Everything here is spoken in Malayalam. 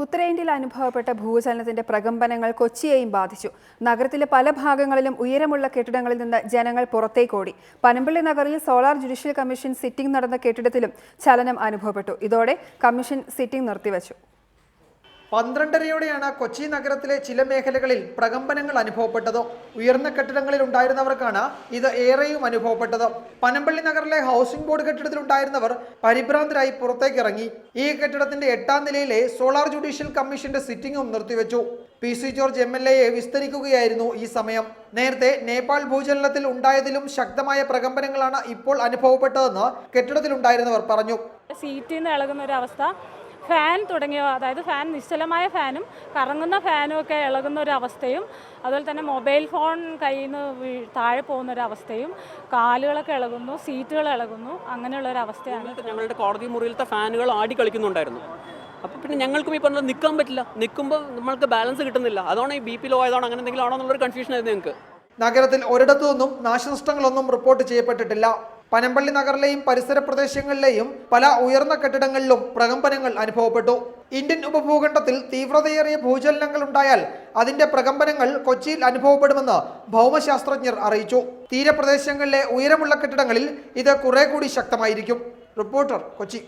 ഉത്തരേന്ത്യയിൽ അനുഭവപ്പെട്ട ഭൂചലനത്തിന്റെ പ്രകമ്പനങ്ങൾ കൊച്ചിയെയും ബാധിച്ചു. നഗരത്തിലെ പല ഭാഗങ്ങളിലും ഉയരമുള്ള കെട്ടിടങ്ങളിൽ നിന്ന് ജനങ്ങൾ പുറത്തേക്കോടി. പനമ്പള്ളി നഗറിൽ സോളാർ ജുഡീഷ്യൽ കമ്മീഷൻ സിറ്റിംഗ് നടന്ന കെട്ടിടത്തിലും ചലനം അനുഭവപ്പെട്ടു. ഇതോടെ കമ്മീഷൻ സിറ്റിംഗ് നിർത്തിവച്ചു. 12:30യോടെയാണ് കൊച്ചി നഗരത്തിലെ ചില മേഖലകളിൽ പ്രകമ്പനങ്ങൾ അനുഭവപ്പെട്ടത്. ഉയർന്ന കെട്ടിടങ്ങളിൽ ഉണ്ടായിരുന്നവർക്കാണ് ഇത് ഏറെയും അനുഭവപ്പെട്ടത്. പനമ്പള്ളി നഗറിലെ ഹൗസിംഗ് ബോർഡ് കെട്ടിടത്തിലുണ്ടായിരുന്നവർ പരിഭ്രാന്തരായി പുറത്തേക്കിറങ്ങി. ഈ കെട്ടിടത്തിന്റെ 8ാം നിലയിലെ സോളാർ ജുഡീഷ്യൽ കമ്മീഷന്റെ സിറ്റിംഗും നിർത്തിവെച്ചു. PC ജോർജ് MLA വിസ്തരിക്കുകയായിരുന്നു ഈ സമയം. നേരത്തെ നേപ്പാൾ ഭൂചലനത്തിൽ ഉണ്ടായതിലും ശക്തമായ പ്രകമ്പനങ്ങളാണ് ഇപ്പോൾ അനുഭവപ്പെട്ടതെന്ന് കെട്ടിടത്തിലുണ്ടായിരുന്നവർ പറഞ്ഞു. സീറ്റിൽ നിന്ന് ഇളകുന്ന ഒരു അവസ്ഥ, ഫാൻ തുടങ്ങിയവ, അതായത് ഫാൻ നിശ്ചലമായ ഫാനും കറങ്ങുന്ന ഫാനും ഒക്കെ ഇളകുന്ന ഒരു അവസ്ഥയും, അതുപോലെ തന്നെ മൊബൈൽ ഫോൺ കയ്യിൽ നിന്ന് താഴെ പോകുന്ന ഒരു അവസ്ഥയും, കാലുകളൊക്കെ ഇളകുന്നു, സീറ്റുകൾ ഇളകുന്നു, അങ്ങനെയുള്ള ഒരു അവസ്ഥയാണ്. ഞങ്ങളുടെ കോടതി മുറിയിലത്തെ ഫാനുകൾ ആടി കളിക്കുന്നുണ്ടായിരുന്നു. അപ്പോൾ പിന്നെ ഞങ്ങൾക്കും ഈ പറഞ്ഞത് നിൽക്കാൻ പറ്റില്ല, നിൽക്കുമ്പോൾ നമ്മൾക്ക് ബാലൻസ് കിട്ടുന്നില്ല. അതാണ് ഈ BP ലോ ആയതാണോ അങ്ങനെ എന്തെങ്കിലും ആണോ എന്നുള്ളൊരു കൺഫ്യൂഷൻ ആയിരുന്നു ഞങ്ങൾക്ക്. നഗരത്തിൽ ഒരിടത്തു നിന്നും നാശനഷ്ടങ്ങളൊന്നും റിപ്പോർട്ട് ചെയ്യപ്പെട്ടിട്ടില്ല. പനമ്പള്ളി നഗറിലെയും പരിസര പ്രദേശങ്ങളിലെയും പല ഉയർന്ന കെട്ടിടങ്ങളിലും പ്രകമ്പനങ്ങൾ അനുഭവപ്പെട്ടു. ഇന്ത്യൻ ഉപഭൂഖണ്ഡത്തിൽ തീവ്രതയേറിയ ഭൂചലനങ്ങൾ ഉണ്ടായാൽ അതിന്റെ പ്രകമ്പനങ്ങൾ കൊച്ചിയിൽ അനുഭവപ്പെടുമെന്ന് ഭൗമശാസ്ത്രജ്ഞർ അറിയിച്ചു. തീരപ്രദേശങ്ങളിലെ ഉയരമുള്ള കെട്ടിടങ്ങളിൽ ഇത് കുറെ കൂടി ശക്തമായിരിക്കും. റിപ്പോർട്ടർ, കൊച്ചി.